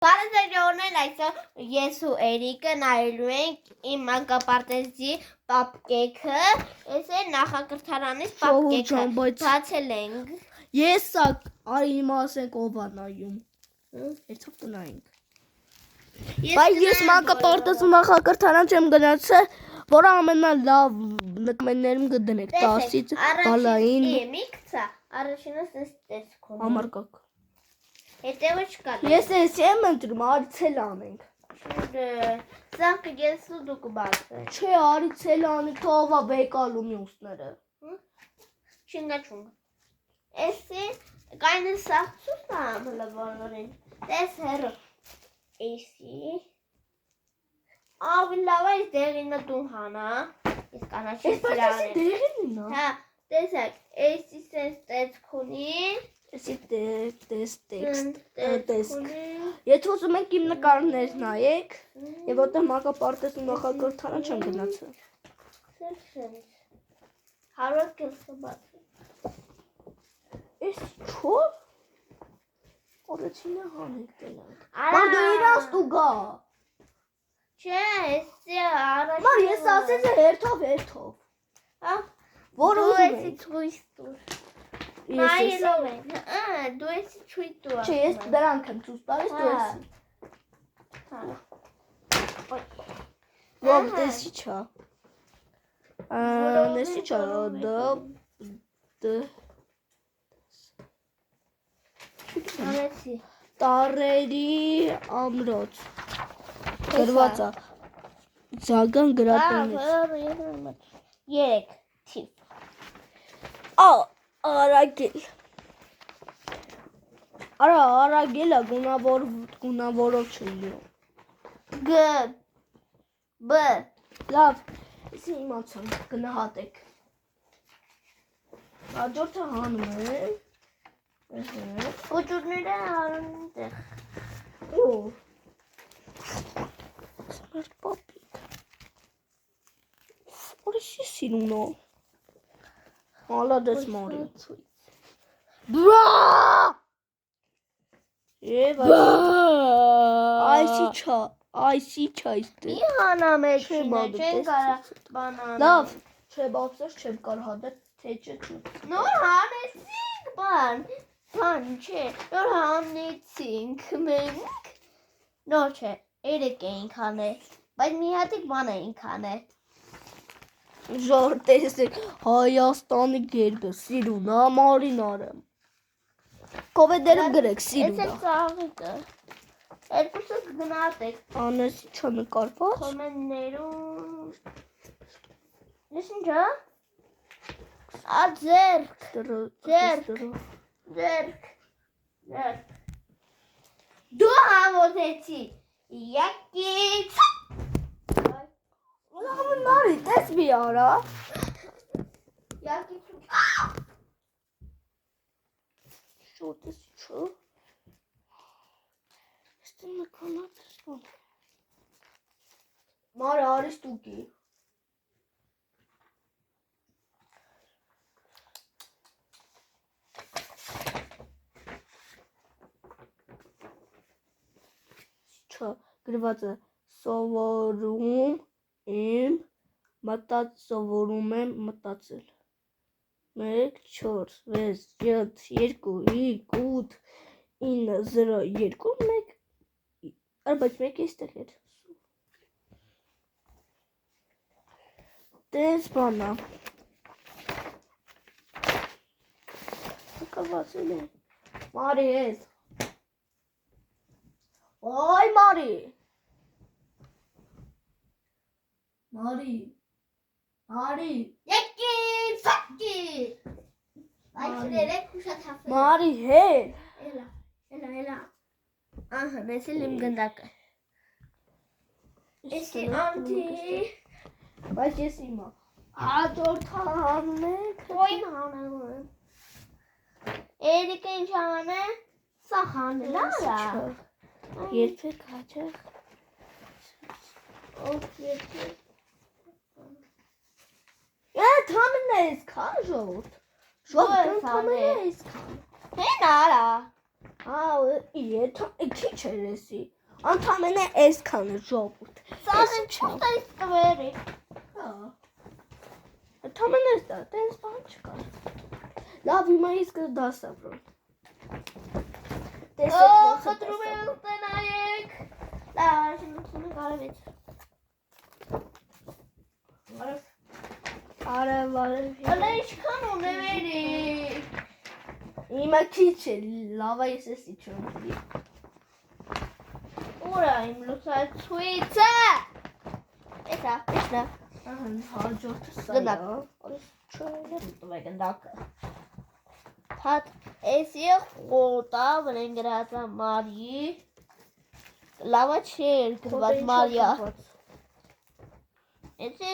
Բարեզերյորներ այսօր ես ու Էրիկը նայելու ենք իմ մանկապարտեզի պապկեքը, ես է նախակրթարանից պապկեքը բացել ենք։ Ես սա արի հիմա ասենք ով է նայում։ Երբեք կնայենք։ Բայց ես մանկապարտեզի նախակրթարան չեմ գնացել, որը ամենալավ նկմեններում կդնեք 10-ից բալային։ Միքսա, առաջինս էս տեսքոն։ Համարկակ։ Հետևը չկա։ Ես էս եմ ընտրում, արիցել անենք։ Սանք ես ու դուք բացեք։ Չէ, արիցել անենք, թողա բեկալու մյուսները։ Չինգաչունգ։ Էսի կայնը սաղցուս եմ հլվորորին։ Տես հերը։ Էսի։ Ավիլավ այս դեղինը դու հանա։ Ես կանաչի սիրան եմ։ Դեղինն է։ Հա, տեսակ, էսի սենց տեսքունին։ Էսի տեսք։ Եթե ուզում եք իմ նկարներ նայեք, եւ որտեղ մանկապարտեզի նախակրթարան չեմ գնացել։ Սենց։ Հարոտ կելսը բացի։ Էս չո՞։ Օրեցինը հանեք դրանք։ Ման դու իրաց դու գա։ Չէ, էսի առաջ։ Ման ես ասեցի հերթով։ Հա, որը դու ուզում էսի եք։ ցույց տուր։ Նայելով են, դու էսի ցույց տուր։ Չէ, ես դրանք եմ ցույց տալիս, դու էսի։ Ո՞վ դեսի չա։ Դեսի չա, Անեցի։ Տարերի ամրոց։ Գրված է։ Ձագան գրատունից։ 3 թիվ։ Արագել։ Արագելը գունավորով չլինի։ G B Լավ, եսի իմացամ, գնահատեք։ Հաջորդը հանում եմ։ Կոճուրները հարուն տեղ։ Սմերտ պապիկ։ Որիշի սիրուն ո։ Մալադես մարի։ Բրա! Եվ այսի չա իստեղ։ Մի հանամ է չինը, չեն կարա բանան։ Լավ, չէ բացես չեմ կար հադեր թեջը չուց։ Նոր հանեցինք բան չէ, նոր հանեցինք մենք։ Նոր չէ, 3 էինք հանել, բայց մի հատիկ բան էինք հանել։ Ժոր տեսեք, Հայաստանի գերբը սիրուն է, մարին արեմ։ Կովեդերում գրեք սիրուն է։ Ես էլ ծաղիկը։ Երկուսս գնատեք։ Անեսի չա նկարված։ Կոմեններում։ Ես ինչա։ Ձերք։ Դու համոզեցի։ Եկից։ Մարի, տես մի արա։ Եկից։ Շոտես չո։ Եստը նկանատ սպոն։ Մարը արիս տուկի։ Չա, գրված է սովորում եմ մտածել 1 4 6 7 2 5 8 9 0 2 1 բայց մեկ էստեղ էր դες բանա կավաց էլ է Մարի ես Ոյ Մարի Եկից, սակի։ Այս երեք ուշաթաֆել։ Մարի հեր Էլա։ Ահա, ես էլ իմ գնդակը։ Էսի անթի։ Բայց ես իմա հաջորդ հանում ենք Ոյն հանեմ եմ։ Էրիկը ինչ հանը։ Սա հանել արա։ Երբեք հաջող երբեք։ Թամն է իսքան ժողովուրդ։ Ժողովուրդ թամն է իսքան։ Հեն արա։ Քիչ էր էսի։ Անդամենը այսքանը ժողովուրդ։ Սարեն չուտես կվերի։ Անդամենը դա, տես բան չկա։ Լավ, հիմա իսկ դասավորում։ Խնդրում եմ ուտենայեք։ Լավ, շնորհակալ կարևից։ Արև։ Ալա ինչքան ունևերի։ Հիմա քիչ է, լավ ես էսի չունի։ Ուրա իմ լուսացույցը։ Էսա, էսնա։ Հաջորդը սա։ Գնաք։ Չունեմ գնդակը։ Հատ էսի խոտա վրեն գրած է Մարի։ Լավա չէր գրված Մարիա։ Էսի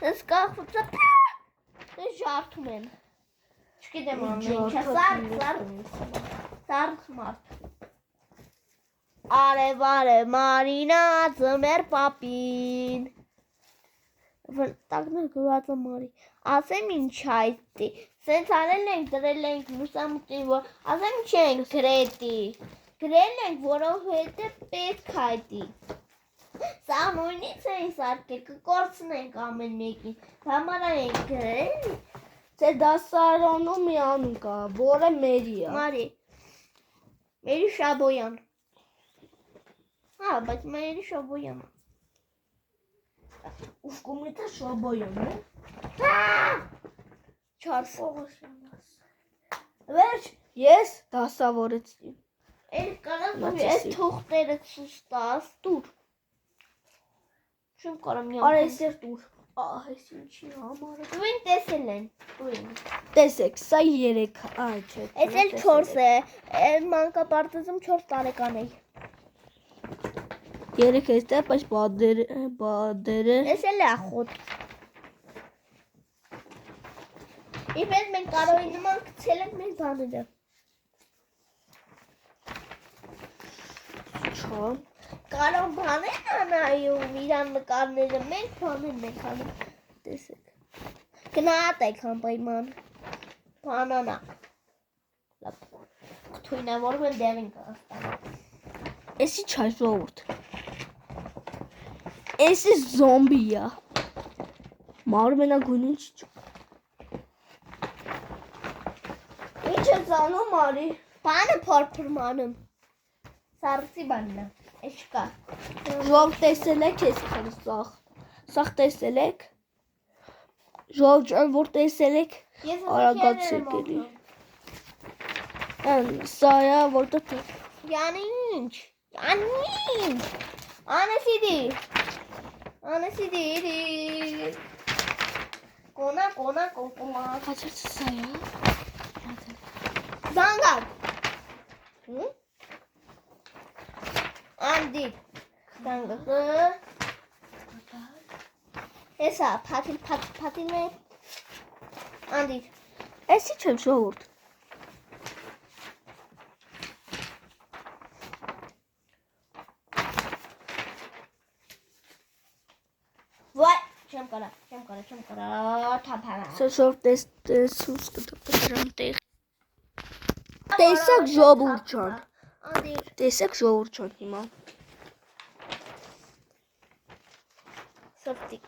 ես կախուցը ժարդում եմ։ Չգիտեմ ամենքը սարդ մարդ։ Արև Մարինա ձմեր պապին։ Տակներ գրված է Մարի։ Ասեմ ինչ այդի։ Սենց արել ենք, դրել ենք լուսամուտին, որ ասեմ չենք գրետի։ Գրել ենք, որովհետև պետք այդի։ Սա նույնից էին սարկել, կկործնենք ամեն մեկին, համարա ենք գրել։ Ձեր դասարանում մի անուն կա, որը մերի է։ Մարի, Մերի Շաբոյան։ Հա, բայց Մերի Շաբոյան։ Ուսկումիթը Շաբոյան է։ Չարս։ Վերջ, ես դասավորեցի։ Էլ կարամ դու այս թուղթերը ցույց տաս, դուր։ Չեմ կարամ մի Արա ես դուր։ Այս ինչի համար է։ Դու ինձ տեսել են, դու ինձ։ Տեսեք, սա 3, չէ։ Էս էլ 4 է, մանկապարտեզում 4 տարեկան է։ 3 էստե, բայց բադերը։ Էս էլ է ախոտ։ Իպես մենք կարողի նման գցել ենք մեր բաները։ Չա։ Կարող բաներ անայում, իրան նկարները մենք բաներ մենք անում։ Տեսեք։ Գնահատեք անպայման։ Բանանա։ Լավ։ Կթույնավորում եմ դեղին կստանա։ Էսի չայ ժողովուրդ։ Էսի զոմբի է։ Մարմենագույնը չի։ Ինչ է զանում արի։ Բանը փորփրմանում։ Սարսի բանն է։ Էս չկա։ Ժողով տեսել եք այսքան սաղ։ Սաղ տեսել եք։ Ժողով ջան, որ տեսել եք։ Արագացեք էլի։ Սա է, որտեղ Յանինչ։ Յանինչ։ Անեսիդի։ Կոնա։ Հացրտ սա է։ Զանգակ։ Անդի։ Զանգակը։ Էսա, փաթիլն է։ Անդի։ Էսի չեմ ժողովուրդ։ Վայ, չեմ կարա, թափանա։ Սա ժողով տեսուս կտպրամ տեղ։ Տեսակ ժողովուրդ ջան։ Անդի։ Տեսակ ժողովուրդ ջան հիմա։ Սրտիկ։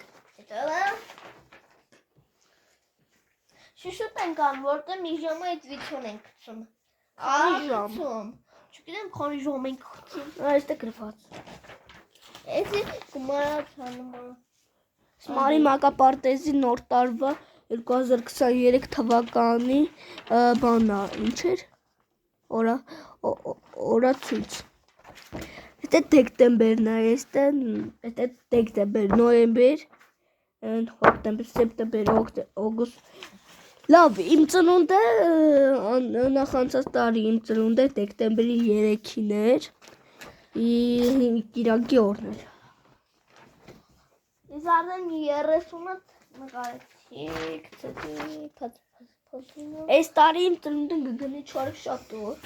Շուշուտ ենք անում, որտեղ մի ժամը այդ վիդեոն ենք գցում։ Քանի ժամ։ Չգիտեմ քանի ժամ ենք գցում։ Այստեղ գրված։ Էսի գումարացանում։ Մարի մանկապարտեզի նոր տարվա 2023 թվականի բանա, ինչ էր։ Օրացույց։ Este դեկտեմբերն է, este դեկտեմբեր, նոյեմբեր, հոկտեմբեր, սեպտեմբեր, օգուստ։ Լավ, իմ ծնունդը նախանցած տարի իմ ծնունդը դեկտեմբերի 3-ին էր, կիրակի օրն էր։ Ես արդեն 30-ը նկարեցիք, ցտի, Այս տարի իմ ծնունդը կգնի 4 շաբթօր։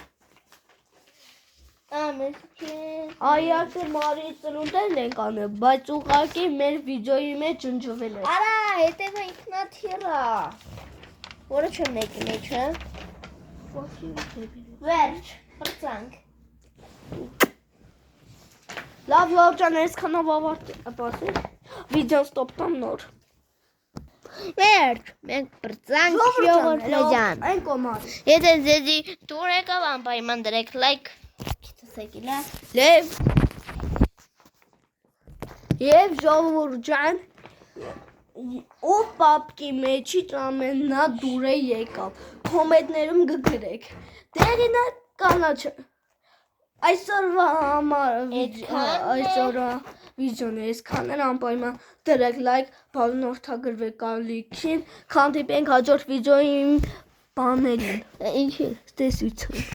Այարդը Մարիի ծնունդն ենք անել, բայց ուղղակի մեր վիդեոյի մեջ ջնջվել է։ Արա, հետևը ինքնաթիռ է։ Որը չեմ նեկի մեջը։ Վերջ, բրծանք։ Լավ ջան, այսքանով ավարտել։ Վիդեոն ստոպ տամ նոր։ Վերջ, մենք բրծանք ժողովուրդ ջան։ Այն կոմար։ Եթե ձեզի տուր եկավ անպայման դրեք լայք, գիտեսեկիլա։ Լև։ Եվ ժողովուրդ ջան, ով պապկի մեջից ամենադուրը եկավ, կոմենտներում գգրեք։ Դերինը կանաչ։ Այսօրվա համար այսօրվա վիդեոն այսքան էր անպայման դրեք լայք, բանորդագրվեք ալիքին, քանդիպենք հաջորդ վիդեոյի բաներին։ Ինչի՞։ Տեսություն։